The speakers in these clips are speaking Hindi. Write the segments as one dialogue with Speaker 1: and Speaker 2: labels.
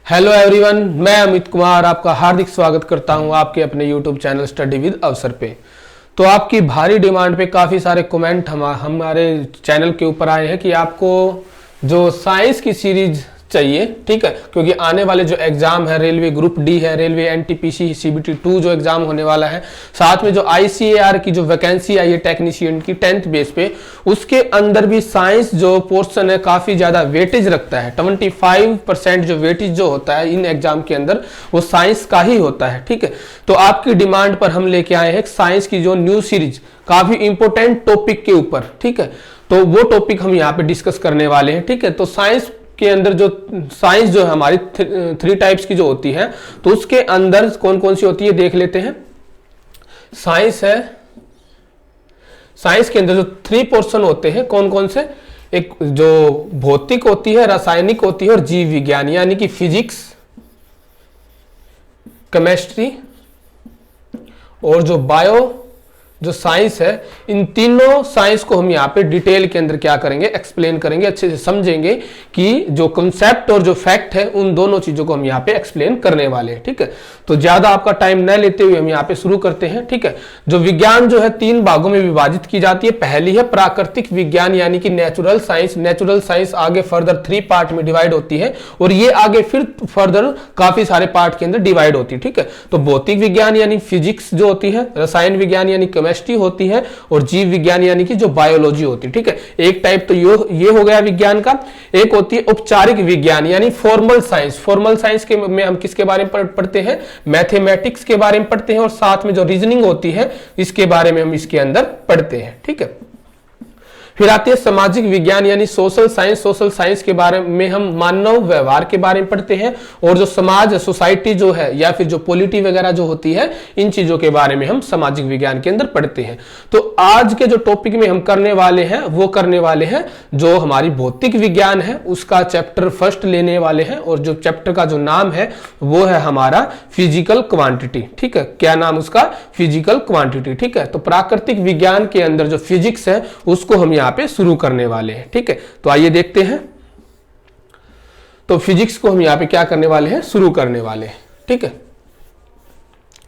Speaker 1: हेलो एवरीवन, मैं अमित कुमार आपका हार्दिक स्वागत करता हूं आपके अपने यूट्यूब चैनल स्टडी विद अवसर पे। तो आपकी भारी डिमांड पे काफ़ी सारे कमेंट हमारे चैनल के ऊपर आए हैं कि आपको जो साइंस की सीरीज चाहिए, ठीक है, क्योंकि आने वाले जो एग्जाम है, रेलवे ग्रुप डी है, रेलवे एनटीपीसी सीबीटी 2 जो एग्जाम होने वाला है, साथ में जो आईसीएआर की जो वैकेंसी आई है टेक्नीशियन की 10th बेस पे, उसके अंदर भी साइंस जो पोर्शन है काफी ज्यादा वेटेज रखता है। 25% जो वेटेज जो होता है इन एग्जाम के अंदर वो साइंस का ही होता है, ठीक है। तो आपकी डिमांड पर हम लेके आए हैं साइंस की जो न्यू सीरीज काफी इंपोर्टेंट टॉपिक के ऊपर, ठीक है। तो वो टॉपिक हम यहाँ पे डिस्कस करने वाले हैं, ठीक है। तो साइंस के अंदर जो साइंस जो है हमारी 3 टाइप्स की जो होती है, तो उसके अंदर कौन कौन सी होती है देख लेते हैं। साइंस है, साइंस के अंदर जो 3 पोर्शन होते हैं कौन कौन से, एक जो भौतिक होती है, रासायनिक होती है और जीव विज्ञान, यानी कि फिजिक्स, केमिस्ट्री और जो बायो जो साइंस है, इन तीनों साइंस को हम यहाँ पे डिटेल के अंदर क्या करेंगे, एक्सप्लेन करेंगे, अच्छे से समझेंगे कि जो कंसेप्ट और जो फैक्ट है उन दोनों चीजों को हम यहाँ पे एक्सप्लेन करने वाले हैं, ठीक है। तो ज्यादा आपका टाइम न लेते हुए हम यहाँ पे शुरू करते हैं, ठीक है। जो विज्ञान जो है 3 भागों में विभाजित की जाती है। पहली है प्राकृतिक विज्ञान यानी कि नेचुरल साइंस। नेचुरल साइंस आगे फर्दर 3 पार्ट में डिवाइड होती है और ये आगे फिर फर्दर काफी सारे पार्ट के अंदर डिवाइड होती है, ठीक है। तो भौतिक विज्ञान यानी फिजिक्स जो होती है, रसायन विज्ञान यानी केमिस्ट्री होती है और जीव विज्ञान यानी कि जो बायोलॉजी होती है, ठीक है। एक टाइप तो ये हो गया विज्ञान का। एक होती है औपचारिक विज्ञान यानी फॉर्मल साइंस। फॉर्मल साइंस के में हम किसके बारे में पढ़ते हैं, मैथमेटिक्स के बारे में पढ़ते हैं और साथ में जो रीजनिंग होती है इसके बारे में हम इसके अंदर पढ़ते हैं, ठीक है। फिर आती है सामाजिक विज्ञान यानी सोशल साइंस। सोशल साइंस के बारे में हम मानव व्यवहार के बारे में पढ़ते हैं और जो समाज सोसाइटी जो है या फिर जो पॉलिटी वगैरह जो होती है इन चीजों के बारे में हम सामाजिक विज्ञान के अंदर पढ़ते हैं। तो आज के जो टॉपिक में हम करने वाले हैं वो करने वाले हैं जो हमारी भौतिक विज्ञान है उसका चैप्टर फर्स्ट लेने वाले हैं और जो चैप्टर का जो नाम है वो है हमारा फिजिकल क्वांटिटी, ठीक है। क्या नाम उसका, फिजिकल क्वांटिटी, ठीक है। तो प्राकृतिक विज्ञान के अंदर जो फिजिक्स है उसको हम पे शुरू करने वाले हैं, ठीक है। तो आइए देखते हैं। तो फिजिक्स को हम यहां पे क्या करने वाले हैं, शुरू करने वाले हैं, ठीक है।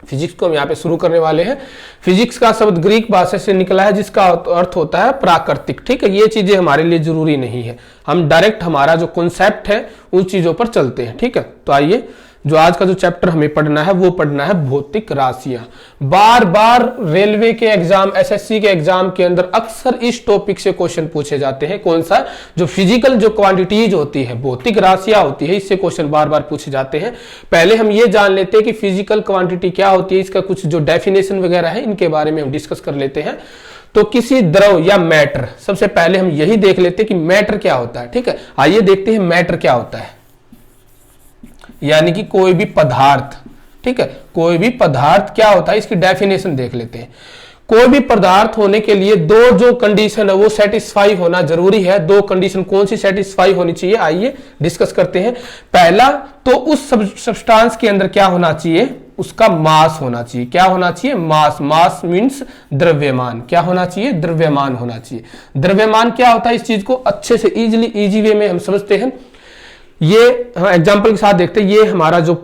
Speaker 1: फिजिक्स को हम यहां पे शुरू करने वाले हैं। फिजिक्स का शब्द ग्रीक भाषा से निकला है जिसका अर्थ होता है प्राकृतिक, ठीक है। ये चीजें हमारे लिए जरूरी नहीं है, हम डायरेक्ट हमारा जो कॉन्सेप्ट है उन चीजों पर चलते हैं, ठीक है। तो आइए, जो आज का जो चैप्टर हमें पढ़ना है वो पढ़ना है भौतिक राशियां। बार बार रेलवे के एग्जाम, एसएससी के एग्जाम के अंदर अक्सर इस टॉपिक से क्वेश्चन पूछे जाते हैं। कौन सा, जो फिजिकल जो क्वांटिटीज होती है, भौतिक राशियां होती है, इससे क्वेश्चन बार बार पूछे जाते हैं। पहले हम ये जान लेते हैं कि फिजिकल क्वांटिटी क्या होती है, इसका कुछ जो डेफिनेशन वगैरह है इनके बारे में हम डिस्कस कर लेते हैं। तो किसी द्रव या मैटर, सबसे पहले हम यही देख लेते हैं कि मैटर क्या होता है, ठीक है। आइए देखते हैं मैटर क्या होता है, यानी कि कोई भी पदार्थ, ठीक है। कोई भी पदार्थ क्या होता है इसकी डेफिनेशन देख लेते हैं। कोई भी पदार्थ होने के लिए 2 जो कंडीशन है वो सेटिस्फाई होना जरूरी है। 2 कंडीशन कौन सी सेटिस्फाई होनी चाहिए, आइए डिस्कस करते हैं। पहला तो उस सब्सटेंस के अंदर क्या होना चाहिए, उसका मास होना चाहिए। क्या होना चाहिए, मास। मास मींस द्रव्यमान। क्या होना चाहिए, द्रव्यमान होना चाहिए। द्रव्यमान क्या होता है, इस चीज को अच्छे से इजी वे में हम समझते हैं। ये हम एग्जाम्पल के साथ देखते हैं। ये हमारा जो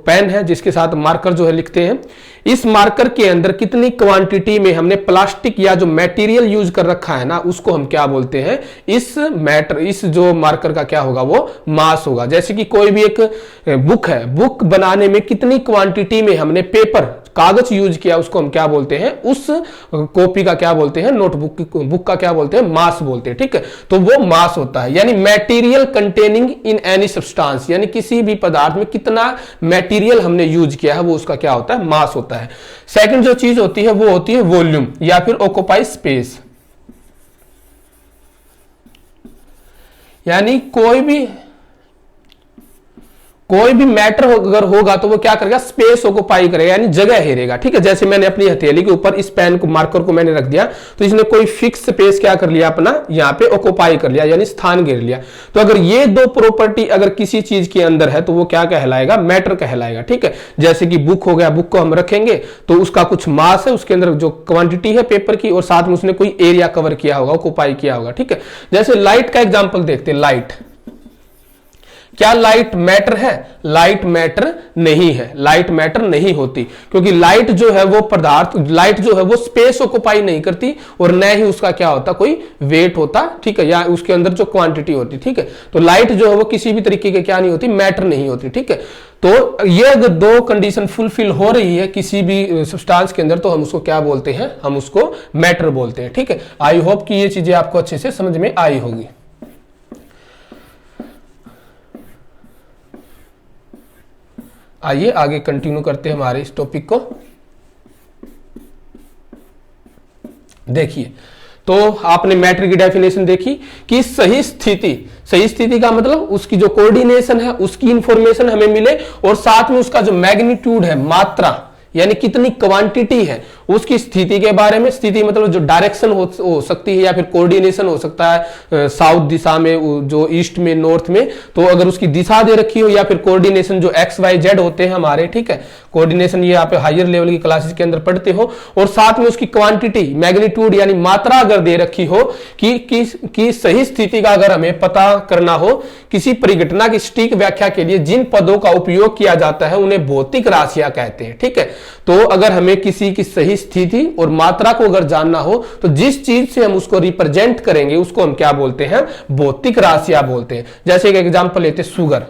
Speaker 1: पेन है जिसके साथ मार्कर जो है लिखते हैं, इस मार्कर के अंदर कितनी क्वांटिटी में हमने प्लास्टिक या जो मटेरियल यूज कर रखा है ना उसको हम क्या बोलते हैं, इस जो मार्कर का क्या होगा वो मास होगा। जैसे कि कोई भी एक बुक है, बुक बनाने में कितनी क्वांटिटी में हमने पेपर कागज यूज किया उसको हम क्या बोलते हैं, उस कॉपी का क्या बोलते हैं, नोटबुक बुक का क्या बोलते हैं, मास बोलते हैं, ठीक है। तो वो मास होता है, यानी material containing in any substance, यानी किसी भी पदार्थ में कितना मटेरियल हमने यूज किया है वो उसका क्या होता है, मास होता है। सेकंड जो चीज होती है वो होती है वॉल्यूम या फिर ऑक्यूपाई स्पेस, यानी कोई भी मैटर अगर होगा तो वो क्या करेगा, स्पेस ऑक्यूपाई करेगा, यानी जगह हेरेगा, ठीक है। जैसे मैंने अपनी हथेली के ऊपर इस पेन को, मार्कर को मैंने रख दिया तो इसने कोई फिक्स स्पेस क्या कर लिया, अपना यहाँ पे ऑक्यूपाई कर लिया, यानी स्थान घेर लिया। तो अगर ये 2 प्रॉपर्टी अगर किसी चीज के अंदर है तो वो क्या कहलाएगा, मैटर कहलाएगा, ठीक है। जैसे कि बुक हो गया, बुक को हम रखेंगे तो उसका कुछ मास है, उसके अंदर जो क्वांटिटी है पेपर की, और साथ में उसने कोई एरिया कवर किया होगा, ऑक्यूपाई किया होगा, ठीक है। जैसे लाइट का एग्जाम्पल देखते हैं। लाइट क्या लाइट मैटर है? लाइट मैटर नहीं है, लाइट मैटर नहीं होती, क्योंकि लाइट जो है वो पदार्थ, लाइट जो है वो स्पेस ऑक्युपाई नहीं करती और न ही उसका क्या होता कोई वेट होता, ठीक है, या उसके अंदर जो क्वांटिटी होती, ठीक है। तो लाइट जो है वो किसी भी तरीके के क्या नहीं होती, मैटर नहीं होती, ठीक है। तो ये अगर दो कंडीशन फुलफिल हो रही है किसी भी सब्सटेंस के अंदर, तो हम उसको क्या बोलते हैं, हम उसको मैटर बोलते हैं, ठीक है। आई होप कि ये चीजें आपको अच्छे से समझ में आई होगी। आइए आगे कंटिन्यू करते हैं हमारे इस टॉपिक को। देखिए, तो आपने मैटर की डेफिनेशन देखी कि सही स्थिति का मतलब उसकी जो कोऑर्डिनेशन है उसकी इंफॉर्मेशन हमें मिले और साथ में उसका जो मैग्नीट्यूड है, मात्रा यानी कितनी क्वांटिटी है, उसकी स्थिति के बारे में, स्थिति मतलब जो डायरेक्शन हो सकती है या फिर कोऑर्डिनेशन हो सकता है, साउथ दिशा में, जो ईस्ट में, नॉर्थ में, तो अगर उसकी दिशा दे रखी हो या फिर कोऑर्डिनेशन जो एक्स वाई जेड होते हैं हमारे, ठीक है, कोऑर्डिनेशन ये आप हायर लेवल की क्लासेस के अंदर पढ़ते हो, और साथ में उसकी क्वांटिटी मैग्नीट्यूड यानी मात्रा अगर दे रखी हो कि सही स्थिति का अगर हमें पता करना हो, किसी परिघटना की सटीक व्याख्या के लिए जिन पदों का उपयोग किया जाता है उन्हें भौतिक राशियां कहते हैं, ठीक है। तो अगर हमें किसी की सही स्थिति और मात्रा को अगर जानना हो तो जिस चीज से हम उसको रिप्रेजेंट करेंगे उसको हम क्या बोलते हैं, भौतिक राशियां बोलते हैं। जैसे एक एग्जांपल लेते हैं, शुगर।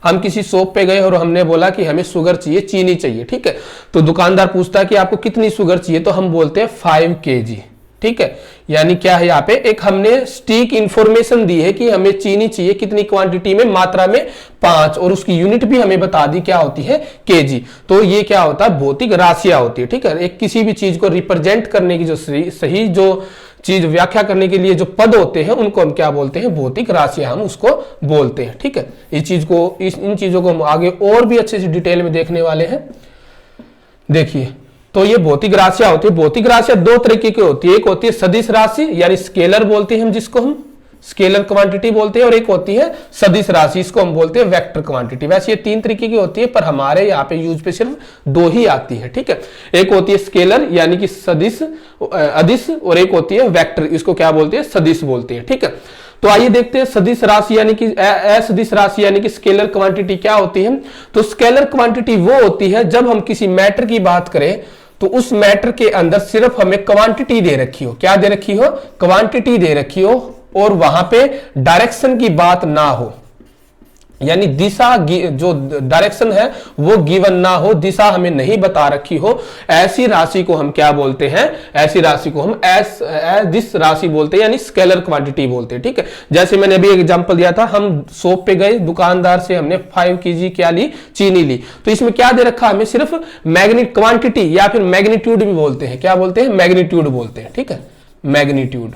Speaker 1: हम किसी शॉप पे गए और हमने बोला कि हमें शुगर चाहिए, चीनी चाहिए, ठीक है। तो दुकानदार पूछता है कि आपको कितनी शुगर चाहिए, तो हम बोलते हैं 5 kg, ठीक है। यानी क्या है, यहाँ पे एक हमने सटीक इंफॉर्मेशन दी है कि हमें चीनी चाहिए कितनी क्वांटिटी में, मात्रा में 5, और उसकी यूनिट भी हमें बता दी क्या होती है, केजी। तो ये क्या होता है, भौतिक राशियां होती है, ठीक है। एक किसी भी चीज को रिप्रेजेंट करने की जो सही जो चीज व्याख्या करने के लिए जो पद होते हैं उनको हम क्या बोलते हैं, भौतिक राशियां हम उसको बोलते हैं, ठीक है। इन चीजों को हम आगे और भी अच्छे से डिटेल में देखने वाले हैं। देखिए, तो ये भौतिक राशियां होती है। भौतिक राशियां दो तरीके की होती है, एक होती है सदिश राशि यानी स्केलर बोलते हैं हम, जिसको हम स्केलर क्वांटिटी बोलते हैं, और एक होती है सदिश राशि, इसको हम बोलते हैं वेक्टर क्वांटिटी। वैसे ये 3 तरीके की होती है, पर हमारे यहाँ पे यूज पे सिर्फ 2 ही आती है, ठीक है। एक होती है स्केलर यानी कि सदिश अदिश, और एक होती है वेक्टर, इसको क्या बोलते हैं, सदिश बोलते हैं, ठीक है। तो आइए देखते हैं सदिश राशि यानी कि असदिश राशि यानी कि स्केलर क्वांटिटी क्या होती है। तो स्केलर क्वांटिटी वो होती है जब हम किसी मैटर की बात करें तो उस मैटर के अंदर सिर्फ हमें क्वांटिटी दे रखी हो, क्या दे रखी हो, क्वांटिटी दे रखी हो, और वहां पे डायरेक्शन की बात ना हो, यानी दिशा जो डायरेक्शन है वो गिवन ना हो, दिशा हमें नहीं बता रखी हो, ऐसी राशि को हम क्या बोलते हैं, ऐसी राशि को हम दिस राशि बोलते हैं, यानी स्केलर क्वांटिटी बोलते हैं, ठीक है। जैसे मैंने अभी एग्जांपल दिया था, हम शॉप पे गए, दुकानदार से हमने 5 kg क्या ली, चीनी ली, तो इसमें क्या दे रखा, हमें सिर्फ क्वांटिटी या फिर मैग्नीट्यूड भी बोलते हैं, क्या बोलते हैं, मैग्नीट्यूड बोलते हैं, ठीक है, मैग्नीट्यूड।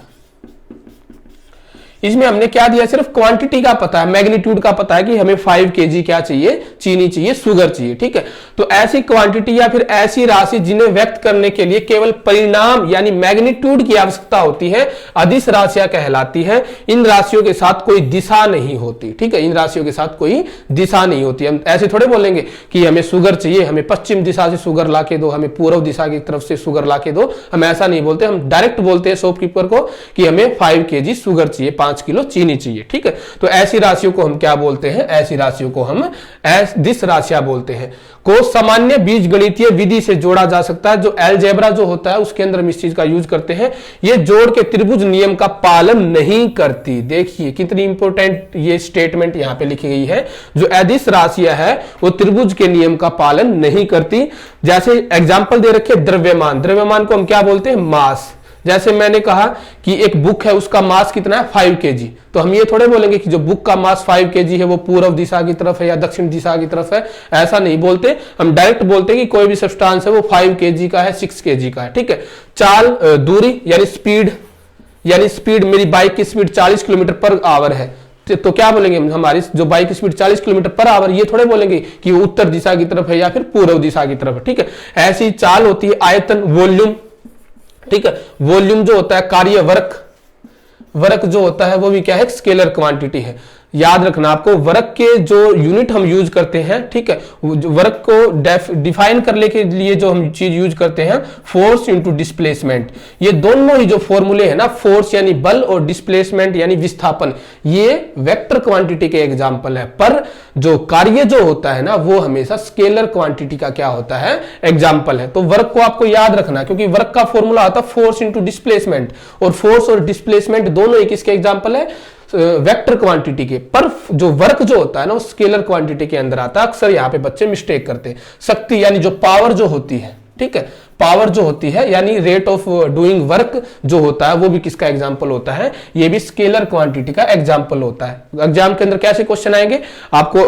Speaker 1: इसमें हमने क्या दिया, सिर्फ क्वांटिटी का पता है, मैग्नीट्यूड का पता है कि हमें 5 kg क्या चाहिए, चीनी चाहिए, शुगर चाहिए, ठीक है। तो ऐसी क्वांटिटी या फिर ऐसी राशि जिन्हें व्यक्त करने के लिए केवल परिणाम यानी मैग्नीट्यूड की आवश्यकता होती है, अदिश राशियां कहलाती है। इन राशियों के साथ कोई दिशा नहीं होती, ठीक है, इन राशियों के साथ कोई दिशा नहीं होती। हम ऐसे थोड़े बोलेंगे कि हमें शुगर चाहिए, हमें पश्चिम दिशा से शुगर ला के दो, हमें पूर्व दिशा की तरफ से शुगर ला के दो, हम ऐसा नहीं बोलते। हम डायरेक्ट बोलते हैं शॉपकीपर को कि हमें 5 kg शुगर चाहिए, 5 किलो चीनी चाहिए, ठीक है। तो ऐसी राशियों को हम क्या बोलते हैं, ऐसी राशियों को हम असदिश राशियां बोलते हैं, को सामान्य बीजगणितीय विधि से जोड़ा जा सकता है। जो अलजेब्रा जो होता है उसके अंदर हम इस चीज का यूज करते हैं। ये जोड़ के त्रिभुज नियम का पालन नहीं करती। देखिए कितनी इंपॉर्टेंट ये स्टेटमेंट यहां पे लिखी गई है, जो अदिश राशियां है वो त्रिभुज के नियम का पालन नहीं करती। जैसे एग्जांपल दे रखे द्रव्यमान, द्रव्यमान को हम क्या बोलते हैं, मास। जैसे मैंने कहा कि एक बुक है उसका मास कितना है, 5 kg, तो हम ये थोड़े बोलेंगे कि जो बुक का मास 5 kg है वो पूर्व दिशा की तरफ है या दक्षिण दिशा की तरफ है, ऐसा नहीं बोलते। हम डायरेक्ट बोलते हैं कि कोई भी सब्सटेंस है वो 5 kg का है, 6 kg का है, ठीक है। चाल दूरी यानी स्पीड, मेरी बाइक की स्पीड 40 किलोमीटर पर आवर है, तो क्या बोलेंगे, हमारी जो बाइक की स्पीड 40 किलोमीटर पर आवर, ये थोड़े बोलेंगे कि वो उत्तर दिशा की तरफ है या फिर पूर्व दिशा की तरफ है, ठीक है। ऐसी चाल होती है आयतन, वॉल्यूम, ठीक है। वॉल्यूम जो होता है कार्य, वर्क जो होता है वो भी क्या है, स्केलर क्वांटिटी है। याद रखना आपको, वर्क के जो यूनिट हम यूज करते हैं, ठीक है, वर्क को डिफाइन करने के लिए जो हम चीज यूज करते हैं, फोर्स इंटू डिस्प्लेसमेंट, ये दोनों ही जो फॉर्मूले हैं ना, फोर्स यानी बल और डिस्प्लेसमेंट यानी विस्थापन, ये वेक्टर क्वांटिटी के एग्जांपल है। पर जो कार्य जो होता है ना, वो हमेशा स्केलर क्वांटिटी का क्या होता है, एग्जांपल है। तो वर्क को आपको याद रखना, क्योंकि वर्क का फॉर्मूला आता है फोर्स इंटू डिस्प्लेसमेंट, और फोर्स और डिस्प्लेसमेंट दोनों ही किसके एग्जांपल है, वेक्टर क्वांटिटी के। पर जो वर्क जो होता है ना, वो स्केलर क्वांटिटी के अंदर आता है। अक्सर यहां पे बच्चे मिस्टेक करते हैं। शक्ति यानी जो पावर जो होती है, ठीक है, पावर जो होती है यानी रेट ऑफ डूइंग वर्क जो होता है, वो भी किसका एग्जांपल होता है, ये भी स्केलर क्वांटिटी का एग्जांपल होता है। एग्जाम के अंदर कैसे क्वेश्चन आएंगे, आपको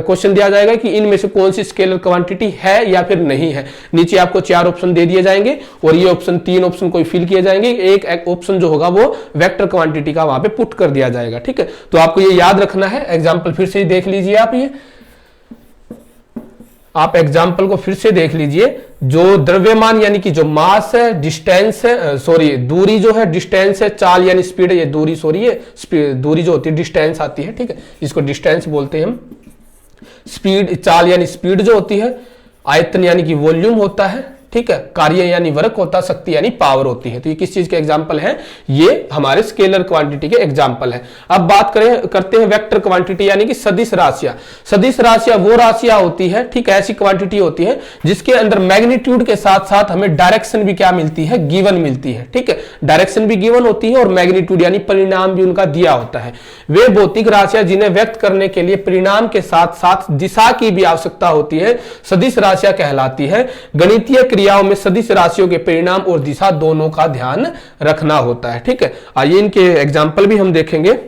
Speaker 1: क्वेश्चन दिया जाएगा कि इनमें से कौन सी स्केलर क्वांटिटी है या फिर नहीं है। नीचे आपको 4 ऑप्शन दे दिए जाएंगे और ये ऑप्शन 3 ऑप्शन कोई फिल किए जाएंगे, एक ऑप्शन जो होगा वो वेक्टर क्वांटिटी का वहां पे पुट कर दिया जाएगा, ठीक है। तो आपको ये याद रखना है। एग्जाम्पल फिर से देख लीजिए आप एग्जाम्पल को फिर से देख लीजिए। जो द्रव्यमान यानी कि जो मास है, डिस्टेंस है, सॉरी दूरी जो है, डिस्टेंस है, चाल यानी स्पीड है, ये दूरी सॉरी है, दूरी जो होती है डिस्टेंस आती है, ठीक है, इसको डिस्टेंस बोलते हैं हम। स्पीड, चाल यानी स्पीड जो होती है, आयतन यानी कि वॉल्यूम होता है, ठीक है, कार्य यानी वर्क होता है, शक्ति यानी पावर होती है। तो ये किस चीज के एग्जांपल हैं, ये हमारे स्केलर क्वांटिटी के एग्जांपल हैं। अब बात करते हैं वेक्टर क्वांटिटी यानी कि सदिश राशियां। सदिश राशियां वो राशियां होती है, ठीक है, ऐसी क्वांटिटी होती है जिसके अंदर मैग्नीट्यूड के साथ साथ हमें डायरेक्शन भी क्या मिलती है, गिवन मिलती है, ठीक है, डायरेक्शन भी गिवन होती है और मैग्नीट्यूड यानी परिणाम भी उनका दिया होता है। वे भौतिक राशियां जिन्हें व्यक्त करने के लिए परिणाम के साथ साथ दिशा की भी आवश्यकता होती है, सदिश राशियां कहलाती है। गणितीय क्रियाओं में सदिश राशियों के परिणाम और दिशा दोनों का ध्यान रखना होता है, ठीक है। आइए इनके एग्जाम्पल भी हम देखेंगे।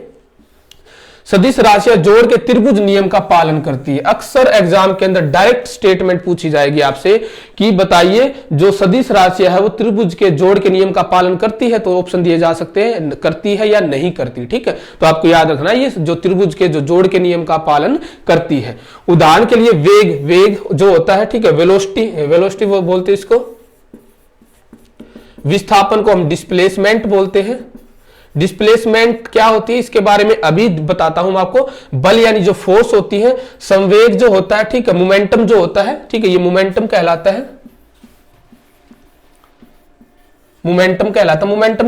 Speaker 1: सदिश राशियां जोड़ के त्रिभुज नियम का पालन करती है। अक्सर एग्जाम के अंदर डायरेक्ट स्टेटमेंट पूछी जाएगी आपसे कि बताइए जो सदिश राशियां है वो त्रिभुज के जोड़ के नियम का पालन करती है, तो ऑप्शन दिए जा सकते हैं, करती है या नहीं करती, ठीक है। तो आपको याद रखना है ये जो त्रिभुज के जो जोड़ के नियम का पालन करती है। उदाहरण के लिए वेग जो होता है, ठीक है, वेलोसिटी वो बोलते हैं इसको। विस्थापन को हम डिस्प्लेसमेंट बोलते हैं। डिस्प्लेसमेंट क्या होती है इसके बारे में अभी बताता हूं आपको। बल यानी जो फोर्स होती है, संवेग जो होता है, ठीक है, मोमेंटम जो होता है, ठीक है, ये मोमेंटम कहलाता है। मोमेंटम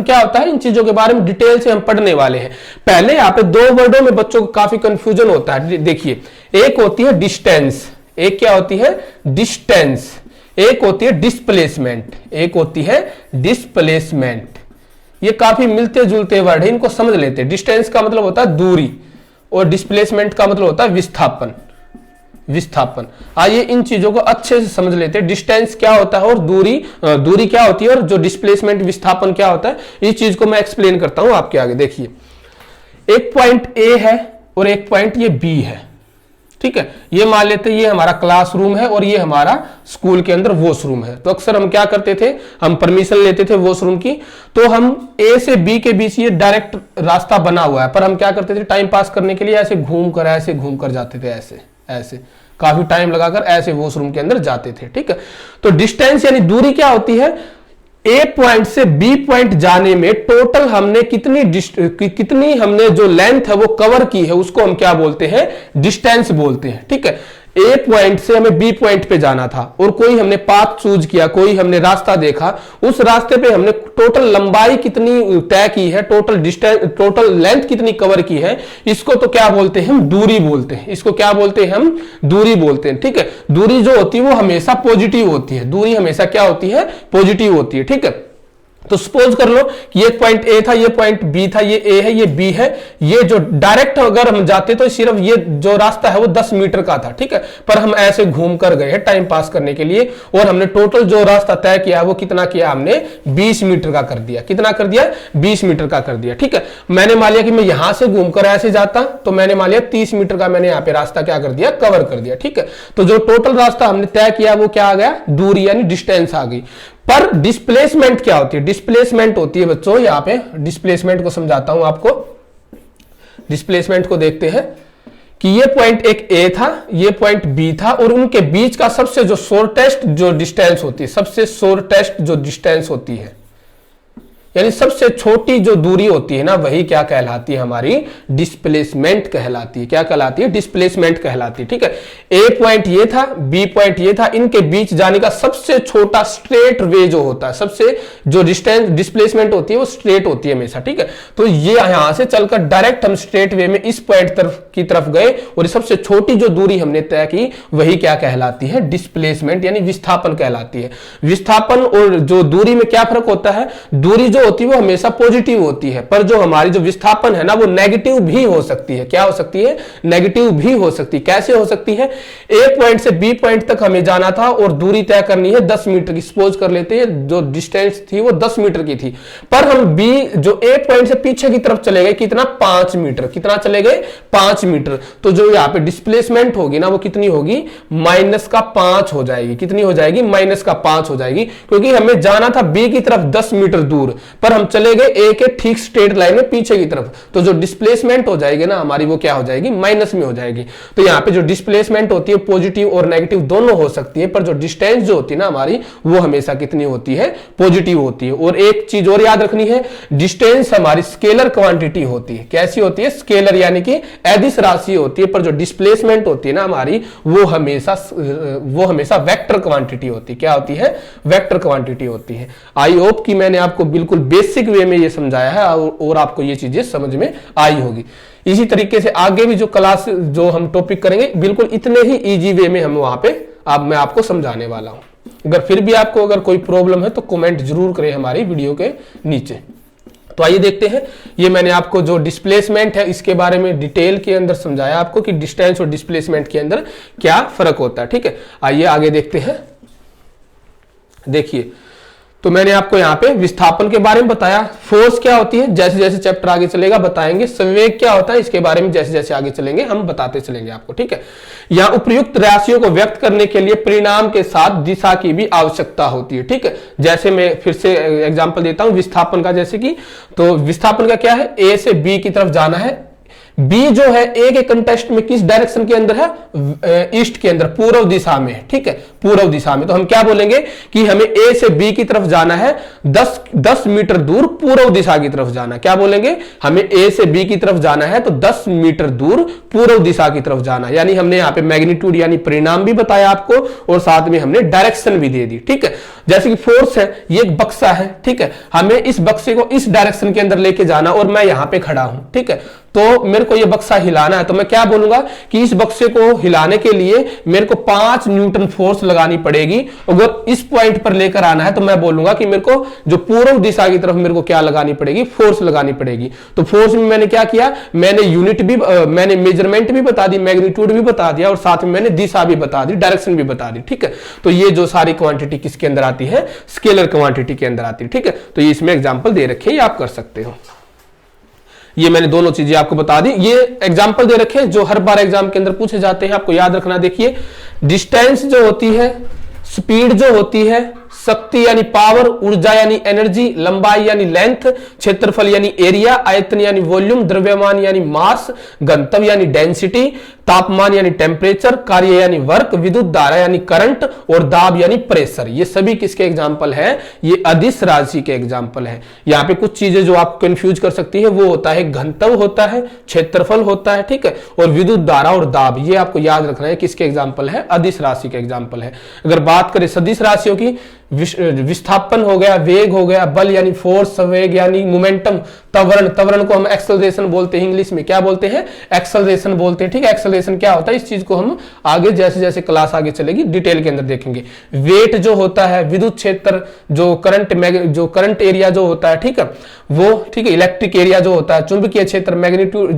Speaker 1: क्या होता है, इन चीजों के बारे में डिटेल से हम पढ़ने वाले हैं। पहले यहाँ पे 2 वर्डों में बच्चों को काफी कंफ्यूजन होता है। देखिए, एक होती है डिस्टेंस, एक क्या होती है, डिस्टेंस, एक होती है डिस्प्लेसमेंट। ये काफी मिलते जुलते वर्ड है, इनको समझ लेते हैं। डिस्टेंस का मतलब होता है दूरी और डिस्प्लेसमेंट का मतलब होता है विस्थापन। आइए इन चीजों को अच्छे से समझ लेते हैं। डिस्टेंस क्या होता है और दूरी क्या होती है और जो डिस्प्लेसमेंट विस्थापन क्या होता है, इस चीज को मैं एक्सप्लेन करता हूं आपके आगे। देखिए, एक पॉइंट ए है और एक पॉइंट ये बी है, ठीक है। ये मान लेते ये हमारा क्लासरूम है और ये हमारा स्कूल के अंदर वॉशरूम है। तो अक्सर हम क्या करते थे, हम परमिशन लेते थे वॉशरूम की, तो हम ए से बी के बीच ये डायरेक्ट रास्ता बना हुआ है, पर हम क्या करते थे, टाइम पास करने के लिए ऐसे घूम कर जाते थे, ऐसे काफी टाइम लगाकर ऐसे वॉशरूम के अंदर जाते थे, ठीक है। तो डिस्टेंस यानी दूरी क्या होती है, ए पॉइंट से बी पॉइंट जाने में टोटल हमने कितनी हमने जो लेंथ है वो कवर की है, उसको हम क्या बोलते हैं, डिस्टेंस बोलते हैं, ठीक है। ए पॉइंट से हमें बी पॉइंट पे जाना था और कोई हमने पाथ चूज किया, कोई हमने रास्ता देखा, उस रास्ते पे हमने टोटल लंबाई कितनी तय की है, टोटल लेंथ कितनी कवर की है, इसको तो क्या बोलते हैं, हम दूरी बोलते हैं। इसको क्या बोलते हैं, हम दूरी बोलते हैं, ठीक है। दूरी जो होती है वो हमेशा पॉजिटिव होती है, दूरी हमेशा क्या होती है, पॉजिटिव होती है, ठीक है। तो सपोज कर लो कि ये पॉइंट ए था, ये पॉइंट बी था, ये ए है, ये बी है। ये जो डायरेक्ट अगर हम जाते तो सिर्फ ये जो रास्ता है वो 10 मीटर का था, ठीक है, पर हम ऐसे घूम कर गए हैं टाइम पास करने के लिए और हमने टोटल जो रास्ता तय किया वो कितना किया, हमने 20 मीटर का कर दिया। कितना कर दिया, 20 मीटर का कर दिया, ठीक है। मैंने मान लिया कि मैं यहां से घूमकर ऐसे जाता तो मैंने मान लिया 30 मीटर का मैंने यहाँ पे रास्ता क्या कर दिया, कवर कर दिया, ठीक है। तो जो टोटल रास्ता हमने तय किया वो क्या आ गया, दूरी यानी डिस्टेंस आ गई। पर डिस्प्लेसमेंट क्या होती है, डिस्प्लेसमेंट होती है बच्चों, यहां पे डिस्प्लेसमेंट को समझाता हूं आपको। डिस्प्लेसमेंट को देखते हैं कि ये पॉइंट एक ए था, ये पॉइंट बी था और उनके बीच का सबसे जो शॉर्टेस्ट जो डिस्टेंस होती है, सबसे शॉर्टेस्ट जो डिस्टेंस होती है, यानी सबसे छोटी जो दूरी होती है ना, वही क्या कहलाती है, हमारी डिस्प्लेसमेंट कहलाती है। क्या कहलाती है? डिस्प्लेसमेंट कहलाती है। ठीक है, ए पॉइंट ये था, बी पॉइंट ये था, इनके बीच जाने का सबसे छोटा स्ट्रेट वे जो होता है, सबसे जो डिस्टेंस डिस्प्लेसमेंट होती है वो स्ट्रेट होती है हमेशा। ठीक है, तो ये यहां से चलकर डायरेक्ट हम स्ट्रेट वे में इस पॉइंट की तरफ गए और सबसे छोटी जो दूरी हमने तय की वही क्या कहलाती है? डिस्प्लेसमेंट यानी विस्थापन कहलाती है। विस्थापन और जो दूरी में क्या फर्क होता है? दूरी जो होती है वो हमेशा पॉजिटिव होती है, पर जो हमारी जो विस्थापन है ना वो नेगेटिव भी हो सकती है। क्या हो सकती है? नेगेटिव भी हो सकती है। कैसे हो सकती है? ए पॉइंट से बी पॉइंट तक हमें जाना था और दूरी तय करनी है 10 मीटर की। सपोज कर लेते हैं जो डिस्टेंस थी वो 10 मीटर की थी, पर हम बी जो ए पॉइंट से पीछे की तरफ चले गए, कितना? 5 मीटर। कितना चले गए? 5 मीटर। तो जो यहाँ पे डिस्प्लेसमेंट होगी ना वो कितनी होगी? -5 हो जाएगी। कितनी हो जाएगी? -5 हो जाएगी, क्योंकि हमें जाना था बी की तरफ 10 मीटर दूर, पर हम चले गए ए के ठीक स्ट्रेट लाइन में पीछे की तरफ। तो जो डिस्प्लेसमेंट हो जाएगी ना हमारी, वो क्या हो जाएगी? माइनस में हो जाएगी। तो यहाँ पे जो डिस्प्लेसमेंट होती है पॉजिटिव और नेगेटिव दोनों हो सकती है, पर जो डिस्टेंस जो होती है ना हमारी, वो हमेशा कितनी होती है? पॉजिटिव होती है। और एक चीज और याद रखनी है, डिस्टेंस हमारी स्केलर क्वांटिटी होती है। कैसी होती है? स्केलर यानी कि अदिश राशि होती है, पर जो डिस्प्लेसमेंट होती है ना हमारी, वो हमेशा वेक्टर क्वांटिटी होती है। क्या होती है? वेक्टर क्वांटिटी होती है। आई होप कि मैंने आपको बिल्कुल बेसिक वे में ये समझाया है और आपको ये चीजें समझ में आई होगी। इसी तरीके से आगे भी जो क्लास जो हम टॉपिक करेंगे बिल्कुल इतने ही इजी वे में हम वहां पे मैं आपको समझाने वाला हूं। अगर फिर भी आपको अगर कोई प्रॉब्लम है तो कमेंट जरूर करें हमारी वीडियो के नीचे। तो आइए देखते हैं, ये मैंने आपको जो डिस्प्लेसमेंट है इसके बारे में डिटेल के अंदर समझाया आपको कि डिस्टेंस और डिस्प्लेसमेंट के अंदर क्या फर्क होता है। ठीक है, आइए आगे देखते हैं। देखिए, तो मैंने आपको यहाँ पे विस्थापन के बारे में बताया। फोर्स क्या होती है, जैसे जैसे चैप्टर आगे चलेगा बताएंगे। संवेग क्या होता है, इसके बारे में जैसे जैसे आगे चलेंगे हम बताते चलेंगे आपको। ठीक है, यहाँ उपयुक्त राशियों को व्यक्त करने के लिए परिणाम के साथ दिशा की भी आवश्यकता होती है। ठीक है, जैसे मैं फिर से एग्जाम्पल देता हूं विस्थापन का। जैसे कि तो विस्थापन का क्या है? ए से बी की तरफ जाना है। बी जो है ए के कंटेस्ट में किस डायरेक्शन के अंदर है? ईस्ट के अंदर, पूर्व दिशा में। ठीक है, पूर्व दिशा में। तो हम क्या बोलेंगे कि हमें ए से बी की तरफ जाना है 10 मीटर दूर पूर्व दिशा की तरफ जाना है। क्या बोलेंगे? हमें ए से बी की तरफ जाना है तो 10 मीटर दूर पूर्व दिशा की तरफ जाना है। यानी हमने यहाँ पे मैग्नीट्यूड यानी परिणाम भी बताया आपको और साथ में हमने डायरेक्शन भी दे दी। ठीक है, जैसे कि फोर्स है, ये एक बक्सा है। ठीक है, हमें इस बक्से को इस डायरेक्शन के अंदर लेके जाना और मैं यहां पे खड़ा हूं। ठीक है, तो मेरे को ये बक्सा हिलाना है, तो मैं क्या बोलूंगा कि इस बक्से को हिलाने के लिए मेरे को 5 न्यूटन फोर्स लगानी पड़ेगी। अगर इस पॉइंट पर लेकर आना है तो मैं बोलूंगा कि मेरे को जो पूर्व दिशा की तरफ मेरे को क्या लगानी पड़ेगी? फोर्स लगानी पड़ेगी। तो फोर्स में मैंने क्या किया? मैंने यूनिट भी, मैंने मेजरमेंट भी बता दी, मैग्नीट्यूड भी बता दिया और साथ में मैंने दिशा भी बता दी, डायरेक्शन भी बता दी। ठीक है, तो ये जो सारी क्वांटिटी किसके अंदर आती है? स्केलर क्वांटिटी के अंदर आती है। ठीक है, तो ये इसमें एग्जांपल दे रखे हैं, आप कर सकते हो। ये मैंने दोनों चीजें आपको बता दी। ये एग्जाम्पल दे रखे हैं जो हर बार एग्जाम के अंदर पूछे जाते हैं, आपको याद रखना। देखिए, डिस्टेंस जो होती है, स्पीड जो होती है, शक्ति यानी पावर, ऊर्जा यानी एनर्जी, लंबाई यानी लेंथ, क्षेत्रफल यानी एरिया, आयतन यानी वॉल्यूम, द्रव्यमान यानी मास, गंतव्य यानी डेंसिटी, तापमान यानी टेम्परेचर, कार्य यानी वर्क, विद्युत धारा यानी करंट और दाब यानी प्रेशर। ये सभी किसके एग्जाम्पल है? ये अदिश राशि के एग्जाम्पल है। यहाँ पे कुछ चीजें जो आप कंफ्यूज कर सकती है वो होता है घनत्व होता है, क्षेत्रफल होता है। ठीक है, और विद्युत धारा और दाब, ये आपको याद रखना है किसके एग्जाम्पल है? अदिश राशि के एग्जाम्पल है। अगर बात करें सदिश राशियों की, विस्थापन हो गया, वेग हो गया, बल यानी फोर्स, संवेग यानी मोमेंटम, त्वरण को हम एक्सेलरेशन बोलते हैं, इंग्लिश में क्या बोलते हैं? एक्सेलरेशन बोलते हैं। ठीक है, एक्सेलरेशन क्या होता है इस चीज को हम आगे जैसे जैसे क्लास आगे चलेगी डिटेल के अंदर देखेंगे। वेट जो होता है, विद्युत क्षेत्र, जो करंट एरिया जो होता है, ठीक है वो, ठीक है, इलेक्ट्रिक एरिया जो होता है, चुंबकीय क्षेत्र, मैग्नीट्यूड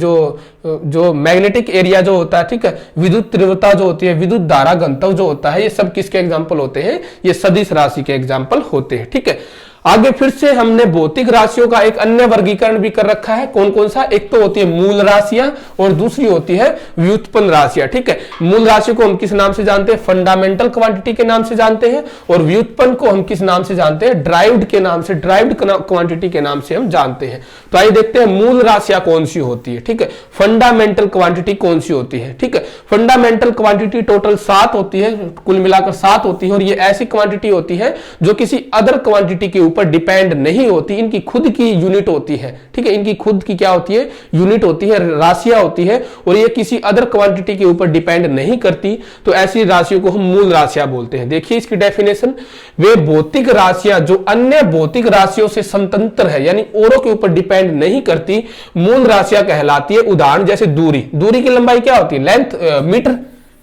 Speaker 1: जो मैग्नेटिक एरिया जो होता है, ठीक है, विद्युत तीव्रता जो होती है, विद्युत धारा घनत्व जो होता है, ये सब किसके एग्जाम्पल होते हैं? ये सदिश राशि के एग्जाम्पल होते हैं। ठीक है, आगे फिर से हमने भौतिक राशियों का एक अन्य वर्गीकरण भी कर रखा है। कौन कौन सा? एक तो होती है मूल राशियां और दूसरी होती है व्युत्पन्न राशियां। ठीक है, मूल राशि को हम किस नाम से जानते हैं? फंडामेंटल क्वांटिटी के नाम से जानते हैं और व्युत्पन्न को हम किस नाम से जानते हैं? ड्राइव्ड के नाम से, ड्राइव्ड क्वांटिटी के नाम से हम जानते हैं। तो आइए देखते हैं मूल राशियां कौन सी होती है। ठीक है, फंडामेंटल क्वांटिटी कौन सी होती है? ठीक है, फंडामेंटल क्वांटिटी टोटल 7 होती है, कुल मिलाकर 7 होती है और ये ऐसी क्वांटिटी होती है जो किसी अदर क्वांटिटी के ऊपर डिपेंड नहीं होती, इनकी खुद की यूनिट होती है, ठीक है, इनकी खुद की क्या होती है, यूनिट होती है, राशियां होती है, और ये किसी अदर क्वांटिटी के ऊपर डिपेंड नहीं करती, तो ऐसी राशियों को हम मूल राशियां बोलते हैं। देखिए इसकी डेफिनेशन, वे भौतिक राशियां जो अन्य भौतिक राशियों से स्वतंत्र है, यानी औरों के ऊपर डिपेंड नहीं करती, मूल राशियां कहलाती है। उदाहरण जैसे दूरी, दूरी की लंबाई क्या होती है, लेंथ, मीटर,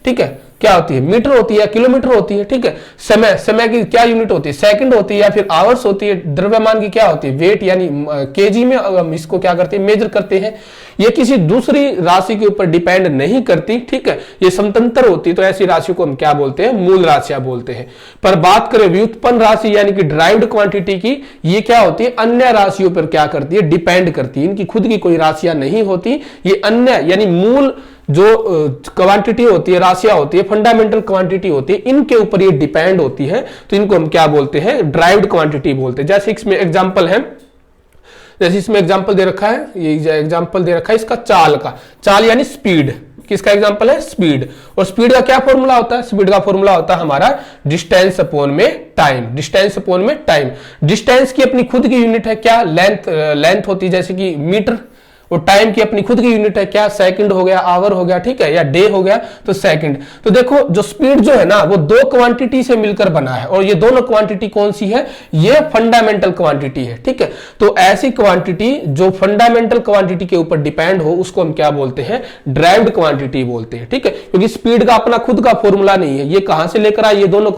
Speaker 1: ठीक है, क्या होती है, मीटर होती है, किलोमीटर होती है, ठीक है। समय, समय की क्या यूनिट होती है, सेकंड होती है या फिर आवर्स होती है। द्रव्यमान की क्या होती है, वेट, यानी केजी में हम इसको क्या करते हैं, मेजर करते हैं। ये किसी दूसरी राशि के ऊपर डिपेंड नहीं करती, ठीक है, ये स्वतंत्र होती है, तो ऐसी राशि को हम क्या बोलते हैं, मूल राशियां बोलते हैं। पर बात करें व्युत्पन्न राशि यानी कि ड्राइव्ड क्वांटिटी की, ये क्या होती है, अन्य राशियों पर क्या करती है, डिपेंड करती है, इनकी खुद की कोई राशियां नहीं होती, ये अन्य यानी मूल जो क्वांटिटी होती है, राशियां होती है, फंडामेंटल क्वांटिटी होती है, इनके ऊपर ये डिपेंड होती है, तो इनको हम क्या बोलते हैं, ड्राइव्ड क्वांटिटी बोलते हैं। जैसे इसमें एग्जांपल है, जैसे इसमें एग्जांपल दे रखा है, ये एग्जांपल दे रखा है इसका चाल का, चाल यानी स्पीड, किसका एग्जांपल है, स्पीड। और स्पीड का क्या फॉर्मूला होता है, स्पीड का फॉर्मूला होता है हमारा डिस्टेंस अपॉन में टाइम, डिस्टेंस अपॉन में टाइम। डिस्टेंस की अपनी खुद की यूनिट है क्या, लेंथ, लेंथ होती है जैसे कि मीटर, और टाइम की अपनी खुद की यूनिट है क्या, सेकंड हो गया, आवर हो गया, ठीक है, या डे हो गया तो सेकंड। तो देखो जो स्पीड जो है ना वो दो क्वांटिटी से मिलकर बना है, और ये दोनों क्वांटिटी कौन सी है, ये फंडामेंटल क्वांटिटी है, ठीक है। तो ऐसी क्वांटिटी जो फंडामेंटल क्वांटिटी के ऊपर डिपेंड हो उसको हम क्या बोलते हैं, ड्राइव्ड क्वांटिटी बोलते हैं, ठीक है। क्योंकि स्पीड का अपना खुद का फॉर्मूला नहीं है, ये कहां से लेकर आई, ये दोनों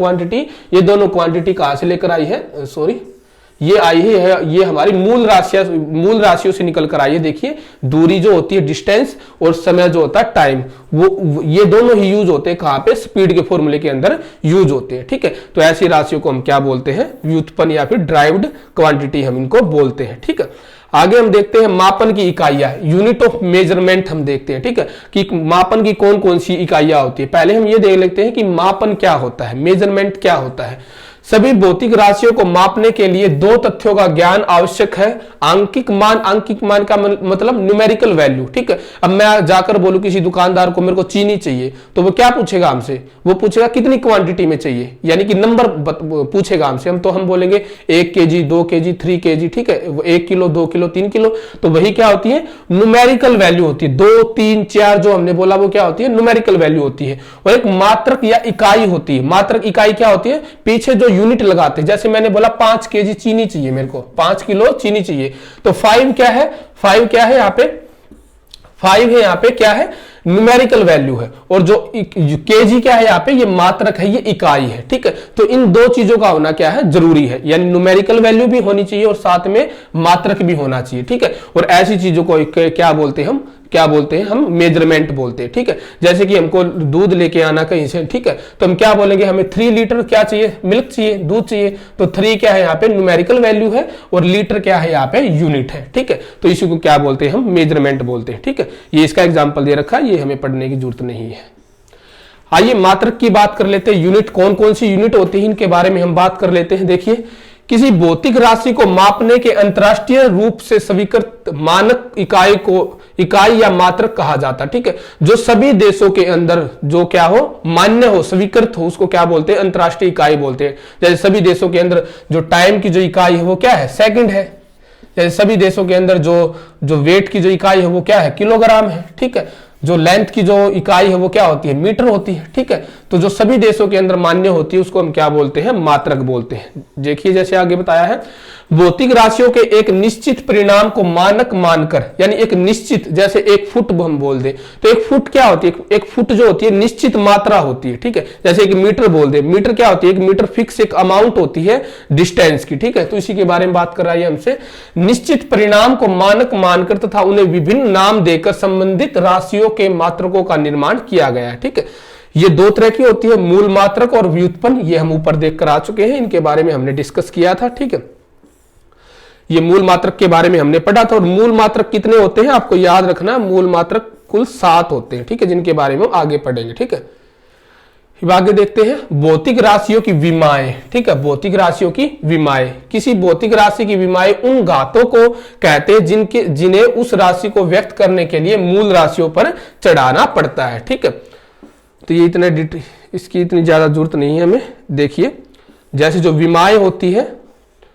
Speaker 1: क्वांटिटी कहां से लेकर आई है, सॉरी, ये आई है, ये हमारी मूल राशियों से निकल कर आई है। देखिए दूरी जो होती है डिस्टेंस, और समय जो होता है टाइम, वो ये दोनों ही यूज होते हैं कहां पे, स्पीड के फॉर्मूले के अंदर यूज होते हैं, ठीक है। तो ऐसी राशियों को हम क्या बोलते हैं, व्युत्पन्न या फिर ड्राइव्ड क्वांटिटी हम इनको बोलते हैं, ठीक है। आगे हम देखते हैं मापन की इकाइयां, यूनिट ऑफ मेजरमेंट हम देखते हैं, ठीक है, कि मापन की कौन कौन सी इकाइयां होती है। पहले हम ये देख लेते हैं कि मापन क्या होता है, मेजरमेंट क्या होता है। सभी भौतिक राशियों को मापने के लिए दो तथ्यों का ज्ञान आवश्यक है, आंकिक मान का मतलब न्यूमेरिकल वैल्यू, ठीक है। अब मैं जाकर बोलूं किसी दुकानदार को मेरे को चीनी चाहिए, तो वो क्या पूछेगा हमसे, वो पूछेगा कितनी क्वांटिटी में चाहिए, यानी कि नंबर पूछेगा हमसे, हम बोलेंगे 1 kg, 2 kg, 3 kg, ठीक है, 1 किलो, 2 किलो, 3 किलो, तो वही क्या होती है, न्यूमेरिकल वैल्यू होती है। 2, 3, 4 जो हमने बोला वो क्या होती है, न्यूमेरिकल वैल्यू होती है। और एक मात्रक या इकाई होती है, मात्रक इकाई क्या होती है, पीछे जो यूनिट लगाते हैं, जैसे मैंने बोला 5 kg चीनी चाहिए, मेरे को 5 किलो चीनी चाहिए, तो 5 क्या है, 5 क्या है यहाँ पे, 5 है यहाँ पे क्या है, न्यूमेरिकल वैल्यू है, और जो केजी क्या है यहाँ पे, ये मात्रक है, ये इकाई है, ठीक है। तो इन दो चीजों का होना क्या है, जरूरी है, यानी न्यूमेरिकल वैल्यू भी होनी चाहिए और साथ में मात्रक भी होना चाहिए, ठीक है। और ऐसी चीजों को क्या बोलते हैं हम मेजरमेंट बोलते हैं, ठीक है। जैसे कि हमको दूध लेके आना कहीं से, ठीक है, तो हम क्या बोलेंगे, हमें 3 लीटर क्या चाहिए, मिल्क चाहिए, दूध चाहिए, तो 3 क्या है यहाँ पे, न्यूमेरिकल वैल्यू है, और लीटर क्या है यहाँ पे, यूनिट है, ठीक है। तो इसी को क्या बोलते हैं हम, मेजरमेंट बोलते हैं, ठीक है। ये इसका एग्जाम्पल दे रखा है, ये हमें पढ़ने की जरूरत नहीं है। आइए मात्रक की बात कर लेते हैं, यूनिट कौन कौन सी यूनिट होती है इनके बारे में हम बात कर लेते हैं। देखिए किसी भौतिक राशि को मापने के अंतरराष्ट्रीय रूप से स्वीकृत मानक इकाई को इकाई या मात्रक कहा जाता है, ठीक है। जो सभी देशों के अंदर जो क्या हो, मान्य हो, स्वीकृत हो, उसको क्या बोलते हैं, अंतरराष्ट्रीय इकाई बोलते हैं। जैसे सभी देशों के अंदर जो टाइम की जो इकाई है वो क्या है, सेकंड है। जैसे सभी देशों के अंदर जो वेट की जो इकाई है वो क्या है, किलोग्राम है, ठीक है। जो लेंथ की जो इकाई है वो क्या होती है, मीटर होती है, ठीक है। तो जो सभी देशों के अंदर मान्य होती है उसको हम क्या बोलते हैं, मात्रक बोलते हैं। देखिए जैसे आगे बताया है, भौतिक राशियों के एक निश्चित परिणाम को मानक मानकर, यानी एक निश्चित, जैसे 1 फुट हम बोल दे, तो 1 फुट क्या होती है, 1 फुट जो होती है निश्चित मात्रा होती है, ठीक है। जैसे 1 मीटर बोल दे, मीटर क्या होती है, 1 मीटर फिक्स एक अमाउंट होती है डिस्टेंस की, ठीक है। तो इसी के बारे में बात कर रहा है हमसे, निश्चित परिणाम को मानक मानकर तथा उन्हें विभिन्न नाम देकर संबंधित राशियों के मात्रकों का निर्माण किया गया है, ठीक है। ये 2 तरह की होती है, मूल मात्रक और व्युत्पन्न, ये हम ऊपर देखकर आ चुके हैं, इनके बारे में हमने डिस्कस किया था, ठीक है। ये मूल मात्रक के बारे में हमने पढ़ा था। और मूल मात्रक कितने होते हैं आपको याद रखना, मूल मात्रक कुल 7 होते हैं, ठीक है, जिनके बारे में आगे पढ़ेंगे, ठीक है। आगे देखते हैं भौतिक राशियों की विमाएं, ठीक है। भौतिक राशियों की विमाएं, किसी भौतिक राशि की विमाएं उन घातों को कहते हैं जिन्हें उस राशि को व्यक्त करने के लिए मूल राशियों पर चढ़ाना पड़ता है, ठीक है। तो ये इसकी इतनी ज्यादा जरूरत नहीं है हमें। देखिए जैसे जो विमाएं होती है,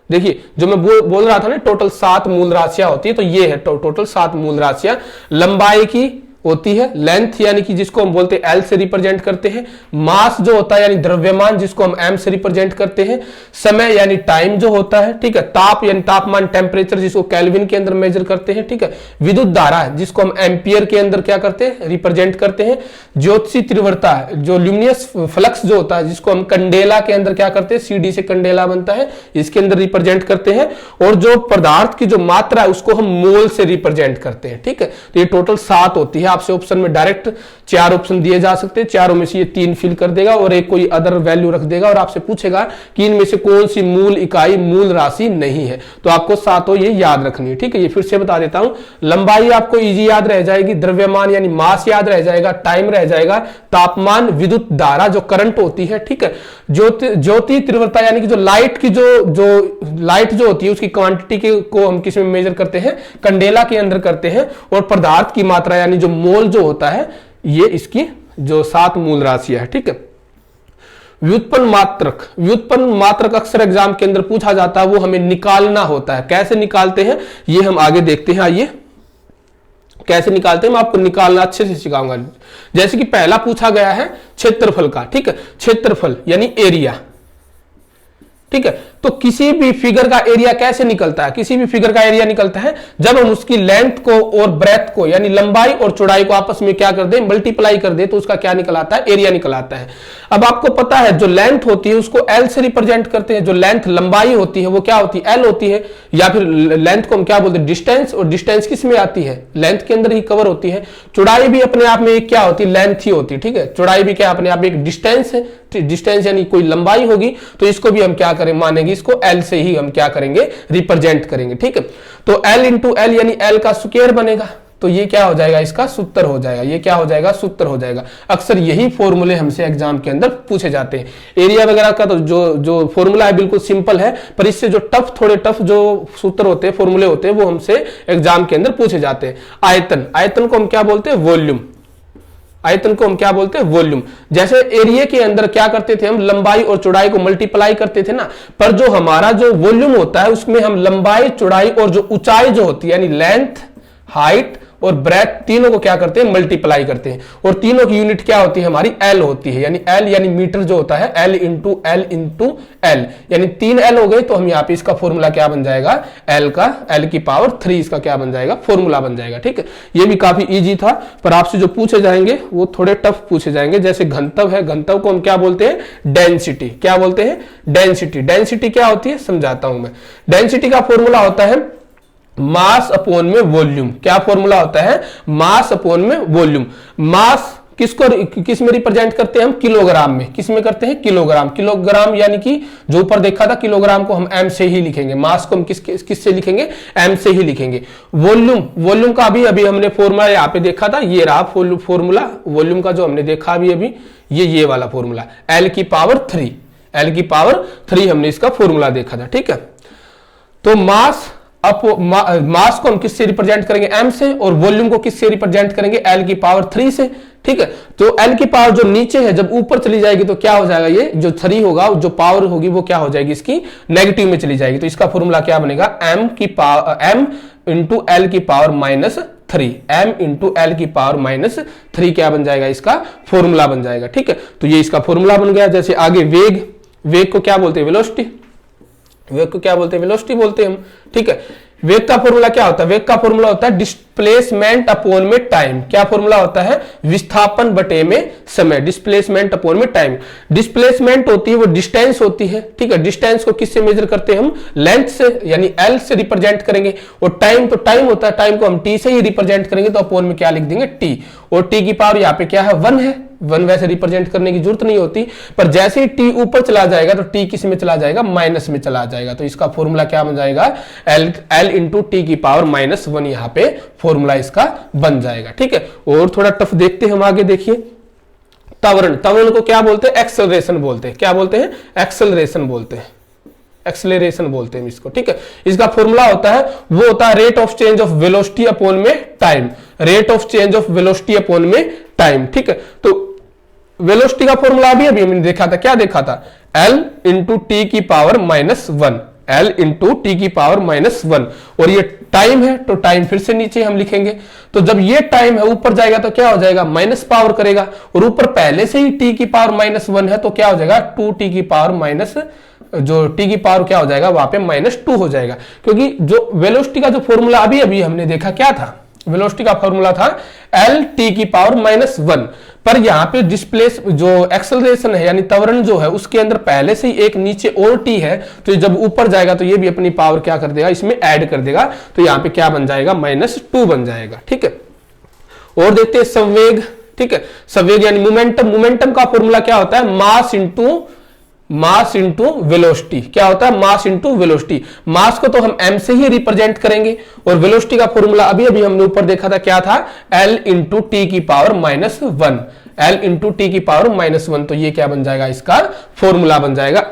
Speaker 1: देखिए जो मैं बोल रहा था ना, टोटल 7 मूल राशियां होती है, तो ये है टोटल 7 मूल राशियां। लंबाई की होती है, लेंथ यानी कि जिसको हम बोलते हैं एल से रिप्रेजेंट करते हैं, मास जो होता है यानी द्रव्यमान जिसको हम एम से रिप्रेजेंट करते हैं, समय यानी टाइम जो होता है, ठीक है, ताप यानी तापमान टेम्परेचर जिसको केल्विन के अंदर मेजर करते हैं, ठीक है, विद्युत धारा जिसको हम एम्पियर के अंदर क्या करते हैं, रिप्रेजेंट करते हैं, ज्योतिषी तीव्रता जो ल्यूमिनस फ्लक्स जो होता है जिसको हम कंडेला के अंदर क्या करते हैं, सीडी से कंडेला बनता है, इसके अंदर रिप्रेजेंट करते हैं, और जो पदार्थ की जो मात्रा है उसको हम मोल से रिप्रेजेंट करते हैं, ठीक है। तो ये टोटल 7 होती है। आपसे ऑप्शन में डायरेक्ट 4 ऑप्शन दिए जा सकते हैं, चारों में से ये 3 फिल कर देगा और एक कोई अदर वैल्यू रख देगा और आपसे पूछेगा कि इनमें से कौन सी मूल इकाई मूल राशि नहीं है, तो आपको 7 ये याद रखनी है, ठीक है। ये फिर से बता देता हूं, लंबाई आपको इजी याद रह जाएगी, द्रव्यमान यानी मास याद रह जाएगा, टाइम रह जाएगा, तापमान, विद्युत धारा जो करंट होती है, ठीक है, ज्योति तीव्रता यानी कि जो लाइट की जो लाइट जो होती है उसकी क्वांटिटी को हम किस में मेजर करते हैं, कंडेला के अंदर करते हैं, और पदार्थ की मात्रा यानी जो मोल जो होता है, ये इसकी जो 7 मूल राशियां है, ठीक है। व्युत्पन्न मात्रक अक्सर एग्जाम के अंदर पूछा जाता है, वो हमें निकालना होता है। कैसे निकालते हैं ये हम आगे देखते हैं। आइए कैसे निकालते हैं, मैं आपको निकालना अच्छे से सिखाऊंगा। जैसे कि पहला पूछा गया है क्षेत्रफल का, ठीक है, क्षेत्रफल यानी एरिया, ठीक है। तो किसी भी फिगर का एरिया कैसे निकलता है, किसी भी फिगर का एरिया निकलता है जब हम उसकी लेंथ को और ब्रेथ को यानी लंबाई और चौड़ाई को आपस में क्या कर दें, मल्टीप्लाई कर दें, तो उसका क्या निकल आता है, एरिया निकल आता है। अब आपको पता है जो लेंथ होती है उसको एल से रिप्रेजेंट करते हैं, जो लेंथ लंबाई होती है वो क्या होती है, एल होती है, या फिर लेंथ को हम क्या बोलते हैं, डिस्टेंस, और डिस्टेंस किस में आती है, लेंथ के अंदर ही कवर होती है। चौड़ाई भी अपने आप में एक क्या होती है, लेंथ ही होती है, ठीक है। चौड़ाई भी क्या अपने आप में एक डिस्टेंस है, डिस्टेंस यानी कोई लंबाई होगी, तो इसको भी हम क्या करें, मानेंगे इसको एल से ही हम क्या करेंगे, रिप्रेजेंट करेंगे, ठीक है। तो एल इंटू एल यानी एल का स्क्वायर बनेगा, तो ये क्या हो जाएगा, इसका सूत्र हो जाएगा, ये क्या हो जाएगा, सूत्र हो जाएगा। अक्सर यही फॉर्मूले हमसे एग्जाम के अंदर पूछे जाते हैं। एरिया वगैरह का तो जो फॉर्मूला है बिल्कुल सिंपल है, पर इससे जो थोड़े टफ जो सूत्र होते हैं, फॉर्मूले होते हैं, वो हमसे एग्जाम के अंदर पूछे जाते हैं। आयतन को हम क्या बोलते हैं, वॉल्यूम। आयतन को हम क्या बोलते हैं, वॉल्यूम। जैसे एरिया के अंदर क्या करते थे हम, लंबाई और चौड़ाई को मल्टीप्लाई करते थे ना, पर जो हमारा जो वॉल्यूम होता है उसमें हम लंबाई, चौड़ाई और जो ऊंचाई जो होती है यानी लेंथ, हाइट और ब्रेथ, तीनों को क्या करते हैं, मल्टीप्लाई करते हैं, और तीनों की यूनिट क्या होती है, हमारी एल होती है, यानी एल यानी मीटर जो होता है, एल इंटू एल यानी 3 एल हो गए। तो हम यहाँ पे इसका फॉर्मूला क्या बन जाएगा, एल की पावर 3 इसका क्या बन जाएगा, फॉर्मूला बन जाएगा, ठीक है। ये भी काफी इजी था, पर आपसे जो पूछे जाएंगे वो थोड़े टफ पूछे जाएंगे। जैसे घनत्व है, घनत्व को हम क्या बोलते हैं, डेंसिटी। क्या बोलते हैं, डेंसिटी। डेंसिटी क्या होती है समझाता हूं मैं। डेंसिटी का फॉर्मूला होता है मास अपॉन में वॉल्यूम। क्या फॉर्मूला होता है, मास अपॉन में वॉल्यूम। मास किस में रिप्रेजेंट करते हैं हम, किलोग्राम में। किस में करते हैं, किलोग्राम। किलोग्राम यानी कि जो ऊपर देखा था, किलोग्राम को हम एम से ही लिखेंगे, मास को हम किस से लिखेंगे, एम से ही लिखेंगे। वॉल्यूम का अभी हमने फॉर्मूला यहाँ पे देखा था, ये रहा फॉर्मूला वॉल्यूम का जो हमने देखा अभी ये वाला फॉर्मूला, एल की पावर 3 हमने इसका फॉर्मूला देखा था, ठीक है। तो मास को हम किससे रिप्रेजेंट करेंगे, एम से, और वॉल्यूम को किससे रिप्रेजेंट करेंगे, एल की पावर 3 से, ठीक है। तो एल की पावर जो नीचे है जब ऊपर चली जाएगी तो क्या हो जाएगा, ये जो 3 होगा, जो पावर होगी वो क्या हो जाएगी, इसकी नेगेटिव में चली जाएगी। तो इसका फॉर्मूला क्या बनेगा, एम इंटू एल की पावर -3, एम इंटू एल की पावर -3 क्या बन जाएगा, इसका फॉर्मूला बन जाएगा, ठीक है। तो ये इसका फॉर्मूला बन गया। जैसे आगे वेग को क्या बोलते हैं, वेलोसिटी। वेग को क्या बोलते हैं, वेलोसिटी बोलते हैं हम, ठीक है। वेग का फॉर्मूला क्या होता है, वेग का फॉर्मूला होता है डिस्प्लेसमेंट अपॉन में टाइम। क्या फॉर्मूला होता है, विस्थापन बटे में समय, डिस्प्लेसमेंट अपॉन में टाइम। डिस्प्लेसमेंट होती है वो डिस्टेंस होती है, ठीक है। डिस्टेंस को किससे मेजर करते हैं हम, लेंथ से, यानी एल से रिप्रेजेंट करेंगे। और टाइम तो टाइम होता है, टाइम को हम टी से ही रिप्रेजेंट करेंगे, तो अपॉन में क्या लिख देंगे, टी। और टी की पावर यहाँ पे क्या है, 1 है। 1 वैसे रिप्रेजेंट करने की जरूरत नहीं होती, पर जैसे ही टी ऊपर चला जाएगा तो टी किस में चला जाएगा, माइनस में चला जाएगा। तो इसका फॉर्मूला क्या बन जाएगा, एल इंटू टी की पावर -1 यहाँ पे फॉर्मूला इसका बन जाएगा, ठीक है। और थोड़ा टफ देखते हैं हम आगे, देखिए त्वरण को क्या बोलते हैं, एक्सेलरेशन बोलते हैं। क्या बोलते हैं, एक्सेलरेशन बोलते हैं, एक्सेलरेशन बोलते हैं इसको, ठीक है। इसका फॉर्मूला होता है, वो होता है rate of change of velocity upon में time, rate of change of velocity upon में टाइम, ठीक है। तो वेलोसिटी का फॉर्मूला अभी हमने देखा था, क्या देखा था, एल इंटू टी की पावर -1, L इंटू टी की पावर -1, और ये टाइम है तो टाइम फिर से नीचे हम लिखेंगे। तो जब ये टाइम है ऊपर जाएगा तो क्या हो जाएगा, माइनस पावर करेगा, और ऊपर पहले से ही टी की पावर -1 है तो क्या हो जाएगा 2t की पावर माइनस, जो टी की पावर क्या हो जाएगा वहां पे -2 हो जाएगा। क्योंकि जो वेलोसिटी का जो फॉर्मूला अभी अभी हमने देखा क्या था, वेलोसिटी का फॉर्मूला था L टी की पावर -1, पर यहाँ पे डिस्प्लेस जो एक्सेलरेशन है यानी त्वरण जो है उसके अंदर पहले से ही एक नीचे और टी है, तो जब ऊपर जाएगा तो ये भी अपनी पावर क्या कर देगा, इसमें ऐड कर देगा, तो यहाँ पे क्या बन जाएगा -2 बन जाएगा। ठीक है, और देखते हैं संवेग। ठीक है, संवेग यानी मोमेंटम, मोमेंटम का फॉर्मूला क्या होता है, मास इंटू वेलोसिटी। क्या होता है, मास इंटू वेलोसिटी। मास को तो हम m से ही रिप्रेजेंट करेंगे, और वेलोसिटी का फॉर्मूला अभी अभी हमने ऊपर देखा था क्या था, L इंटू टी की पावर -1, L इंटू टी की पावर -1। तो ये क्या बन जाएगा, इसका फॉर्मूला बन जाएगा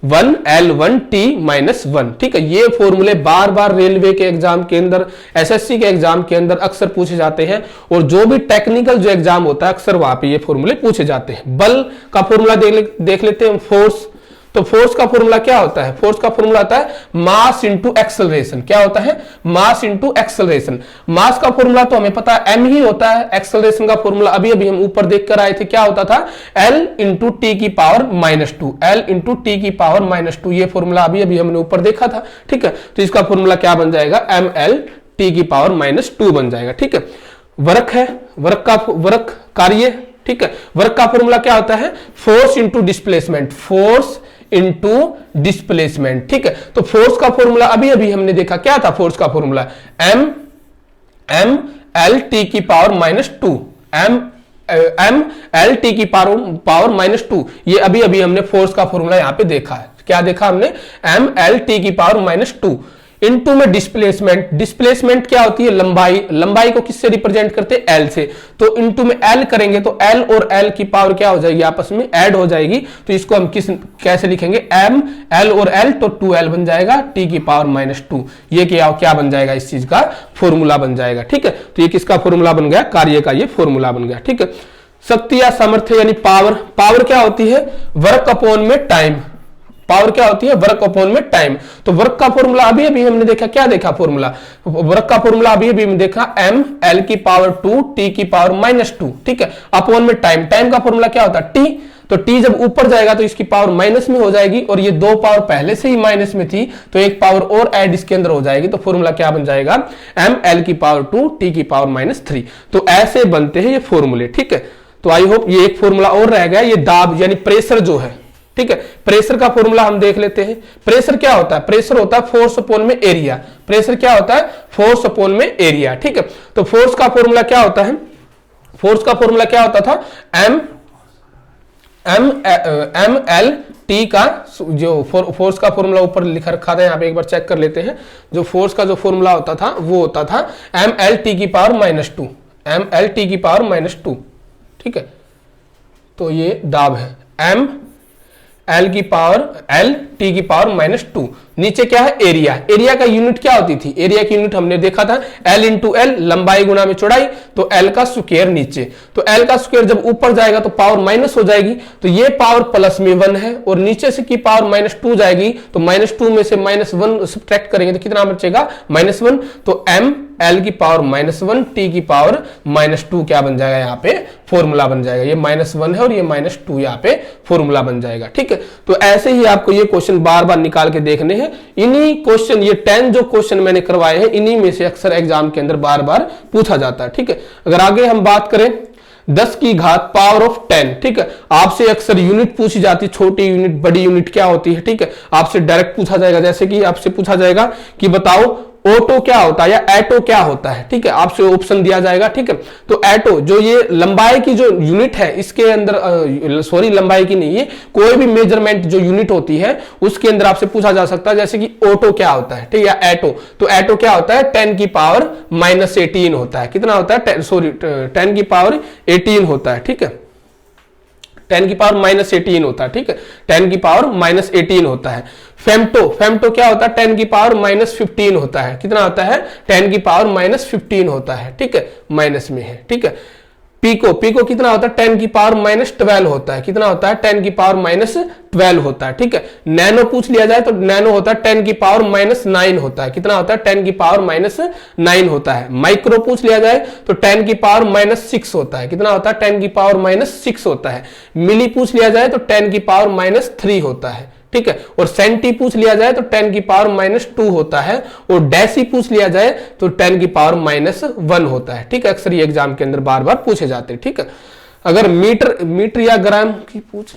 Speaker 1: m1L1t-1। ठीक है, ये फॉर्मूले बार बार रेलवे के एग्जाम के अंदर, एसएससी के एग्जाम के अंदर अक्सर पूछे जाते हैं, और जो भी टेक्निकल जो एग्जाम होता है अक्सर वहां पे ये फॉर्मूले पूछे जाते हैं। बल का फॉर्मूला देख लेते हैं, फोर्स। तो फोर्स का फॉर्मूला क्या होता है, फोर्स का फॉर्मूला होता है मास इंटू एक्सेलरेशन। क्या होता है, मास इंटू एक्सेलरेशन। मास का फॉर्मूला तो हमें पता है m ही होता है, एक्सेलरेशन का फॉर्मूला अभी अभी हम ऊपर देख कर आए थे, क्या होता था L इंटू टी की पावर -2, L इंटू टी की पावर -2, ये फॉर्मूला अभी अभी हमने ऊपर देखा था। ठीक है, तो इसका फॉर्मूला क्या बन जाएगा, ml टी की पावर -2 बन जाएगा। ठीक है, वर्क है, वर्क कार्य। ठीक है, वर्क का फॉर्मूला क्या होता है, force into displacement, force into displacement. ठीक है, तो फोर्स का फॉर्मूला अभी अभी हमने देखा क्या था, फोर्स का फॉर्मूला m L टी की पावर -2, m L टी की पावर -2। ये अभी अभी हमने फोर्स का फॉर्मूला यहां पे देखा है। क्या देखा हमने, m L टी की पावर -2 इनटू में डिस्प्लेसमेंट। डिस्प्लेसमेंट क्या होती है, लंबाई। लंबाई को किससे रिप्रेजेंट करते हैं, L से, तो इनटू में L करेंगे तो L और L की पावर क्या हो जाएगी, आपस में ऐड हो जाएगी। तो इसको हम कैसे लिखेंगे, m L और L तो 2L बन जाएगा, t की पावर -2। ये क्या बन जाएगा, इस चीज का फॉर्मूला बन जाएगा। ठीक है, तो ये किसका फॉर्मूला बन गया, कार्य का ये फॉर्मूला बन गया। ठीक है, शक्ति या सामर्थ्य यानी पावर। पावर क्या होती है, वर्क अपॉन में टाइम। पावर क्या होती है, वर्क अपॉन में टाइम। तो वर्क का फॉर्मूला अभी अभी हमने देखा, क्या देखा फॉर्मूला, वर्क का फॉर्मूला अभी अभी हमने देखा m L की पावर 2 t की पावर -2। ठीक है, अपॉन में टाइम। टाइम का फॉर्मूला क्या होता है, t। तो t जब ऊपर जाएगा तो इसकी पावर माइनस में हो जाएगी, और ये दो पावर पहले से ही माइनस में थी तो एक पावर और ऐड इसके अंदर हो जाएगी। तो फॉर्मूला क्या बन जाएगा, m L की पावर 2 t की पावर -3। तो ऐसे बनते हैं ये फॉर्मूले। ठीक है, तो आई होप ये एक फॉर्मूला और रह गया, ये दाब यानी प्रेशर जो है। ठीक है, प्रेशर का फॉर्मूला हम देख लेते हैं। प्रेशर क्या होता है, प्रेशर होता है फोर्स अपॉन में एरिया। प्रेशर क्या होता है, फोर्स अपॉन में एरिया। ठीक है, तो फोर्स का फॉर्मूला क्या होता है, फोर्स का फॉर्मूला क्या होता था, m L T का जो फोर्स का फॉर्मूला ऊपर लिखा रखा था, यहाँ पे एक बार चेक कर लेते हैं। जो फोर्स का जो फॉर्मूला होता था वो होता था m L T की पावर -2, m L T की पावर -2। ठीक है, तो ये दाब है, m L की पावर L T की पावर -2। नीचे क्या है, एरिया। एरिया का यूनिट क्या होती थी, एरिया की यूनिट हमने देखा था L इंटू L, लंबाई गुना में चौड़ाई, तो L का स्क्वायर नीचे। तो L का स्क्वायर जब ऊपर जाएगा तो पावर माइनस हो जाएगी, तो ये पावर प्लस में 1 है, और नीचे से की पावर -2 जाएगी, तो -2 में से -1 सब्ट्रैक्ट करेंगे तो कितना बचेगा, -1। तो m L की पावर -1 T की पावर -2 क्या बन जाएगा, यहाँ पे फॉर्मूला बन जाएगा। ये -1 है और ये -2 यहाँ पे फॉर्मूला बन जाएगा। ठीक है, तो ऐसे ही आपको ये क्वेश्चन बार बार निकाल के देखने हैं। इन्हीं क्वेश्चन, ये 10 जो क्वेश्चन मैंने करवाए हैं, इन्हीं में से अक्सर एग्जाम के अंदर बार बार पूछा जाता है। ठीक है, अगर आगे हम बात करें 10 की घात पावर ऑफ 10। ठीक है, आपसे अक्सर यूनिट पूछी जाती है, छोटी यूनिट बड़ी यूनिट क्या होती है। ठीक है, आपसे डायरेक्ट पूछा जाएगा, जैसे कि आपसे पूछा जाएगा कि बताओ ऑटो क्या होता है या एटो क्या होता है। ठीक है, आपसे ऑप्शन दिया जाएगा। ठीक है, तो एटो जो ये लंबाई की जो यूनिट है इसके अंदर, सॉरी लंबाई की नहीं, ये कोई भी मेजरमेंट जो यूनिट होती है उसके अंदर आपसे पूछा जा सकता है, जैसे कि ऑटो क्या होता है। ठीक है, या एटो, तो एटो क्या होता है, 10 की पावर -18 होता है। कितना होता है, सॉरी 10 की पावर 18 होता है। ठीक है, 10 की पावर -18 होता है। ठीक है, 10 की पावर -18 होता है। फेम्टो, फेम्टो क्या होता है, 10 की पावर -15 होता है। कितना होता है, 10 की पावर -15 होता है। ठीक है, माइनस में है। ठीक है, पीको कितना होता है 10 की पावर -12 होता है, कितना होता है 10 की पावर -12 होता है, ठीक है। नैनो पूछ लिया जाए तो नैनो होता है 10 की पावर -9 होता है, कितना होता है 10 की पावर -9 होता है। माइक्रो पूछ लिया जाए तो 10 की पावर -6 होता है, कितना होता है 10 की पावर -6 होता है। मिली पूछ लिया जाए तो 10 की पावर -3 होता है, ठीक है। और सेंटी पूछ लिया जाए तो 10 की पावर -2 होता है, और डेसी पूछ लिया जाए तो 10 की पावर -1 होता है, ठीक है। अक्सर ये एग्जाम के अंदर बार बार पूछे जाते हैं, ठीक है। अगर मीटर या ग्राम की पूछ